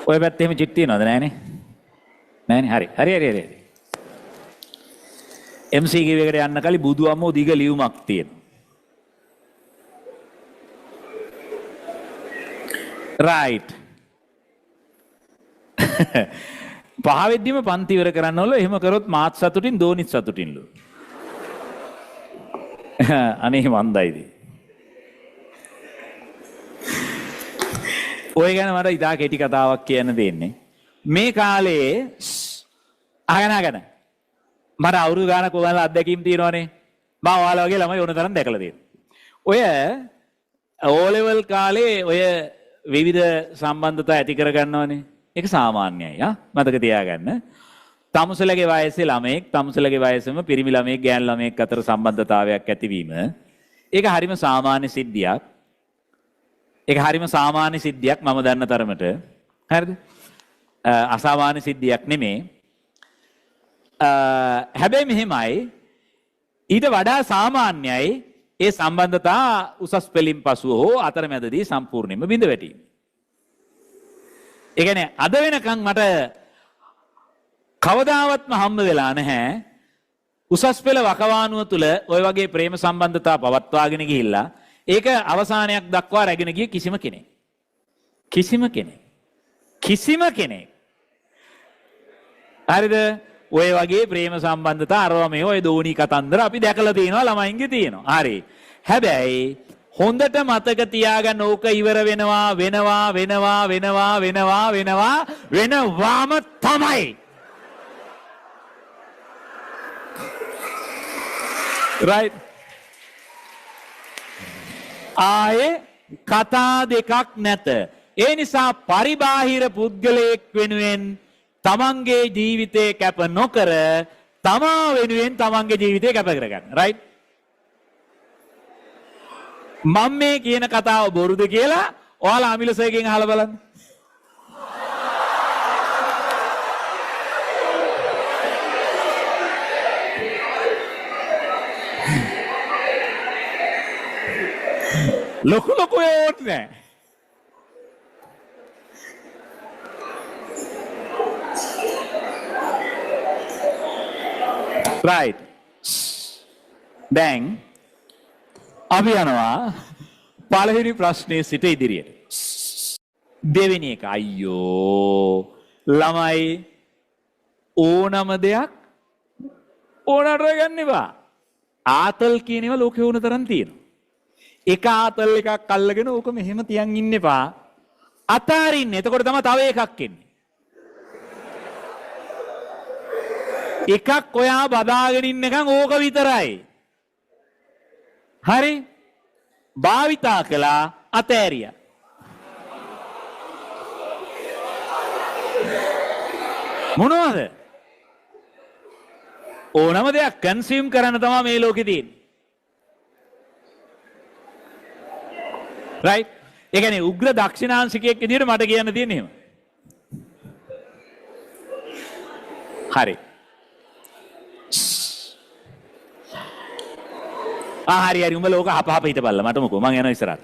ඔය පැත්තේ එහෙම චිට් තියනවද නෑනේ? නෑනේ. හරි. MC කිව් එකට යන්න කලින් බුදු අම්මෝ දිග ලියුමක් තියෙනවා. right. පහවෙද්දිම පන්ති ඉවර කරන්නවලු. එහෙම කරොත් මාත් සතුටින් දෝනිත් සතුටින්ලු. අනේ මන්දයිද. ඔය ගැන මට ඉතා කෙටි කතාවක් කියන්න දෙන්නේ. මේ කාලේ අහගෙන මට අවුරුදු ගානක් ඔයාලා අත්දැකීම් තියෙනවනේ. මම ඔයාලා වගේ ළමයි ඕන තරම් දැකලා තියෙනවා. ඔය O level කාලේ ඔය විවිධ සම්බන්ධතා ඇති කරගන්නවනේ. ඒක සාමාන්‍යයි. මතක තියාගන්න. තමුසලගේ වයසේ ළමෙක් තමුසලගේ වයසෙම පිරිමි ළමෙක් ගෑනු ළමෙක් අතර සම්බන්ධතාවයක් ඇතිවීම ඒක හරිම සාමාන්‍ය සිද්ධියක්. ඒක හරිම සාමාන්‍ය සිද්ධියක් මම දන්න තරමට. හරිද? අසාමාන්‍ය සිද්ධියක් නෙමේ. හැබැයි මෙහෙමයි ඊට වඩා සාමාන්‍යයි ඒ සම්බන්ධතා උසස් පෙළින් පසුව හෝ අතරමැදදී සම්පූර්ණයෙන්ම බිඳ වැටීම. ඒ කියන්නේ අද වෙනකන් මට කවදාවත්ම හම්බ වෙලා නැහැ උසස් පෙළ වකවානුව තුල ওই වගේ ප්‍රේම සම්බන්ධතා පවත්වාගෙන ගිහිල්ලා ඒක අවසානයක් දක්වා රැගෙන ගිය කිසිම කෙනෙක්. හරිද? ඔය වගේ ප්‍රේම සම්බන්ධතා අරවා මේ ඔය දෝනි කතන්දර අපි දැකලා තියෙනවා ළමයින්ගේ තියෙනවා. හරි. හැබැයි හොඳට මතක තියාගන්න ඕක ඉවර වෙනවාම තමයි. right. ආයේ කතා දෙකක් නැත. ඒ නිසා පරිබාහිර පුද්ගලයෙක් වෙනුවෙන් තමන්ගේ ජීවිතේ කැප නොකර තමා වෙනුවෙන් තමන්ගේ ජීවිතේ කැප කරගන්න. right. මම මේ කියන කතාව බොරුද කියලා ඔයාලා අමිලසයකින් අහලා බලන්න. ලොකු ඕත් නෑ. right. දැන් අපි යනවා පළවෙනි ප්‍රශ්නයේ සිට ඉදිරියට. දෙවෙනි එක අයියෝ ළමයි ඕනම දෙයක් ඕනට ගන්න එපා. ආතල් කියන ඒවා ලෝකේ ඕන තරම් තියෙනවා. එක ආතල් එකක් අල්ලගෙන ඕක මෙහෙම තියන් ඉන්න එපා. අතාරින්න. එතකොට තමයි තව එකක් එන්නේ. එකක් ඔයා බදාගෙන ඉන්නකම් ඕක විතරයි. හරි? භාවිතා කළා අතෑරියා. මොනවද? ඕනම දෙයක් කන්සියුම් කරන්න තමයි මේ ලෝකේ තියෙන්නේ. right. ඒ කියන්නේ උග්‍ර දක්ෂිනාංශිකයෙක් විදිහට මට කියන්න තියෙන්නේ එහෙම. හරි. හරි උඹ ලෝක හප හිටපල්ලා මට මොකෝ මං යනවා ඉස්සරහට.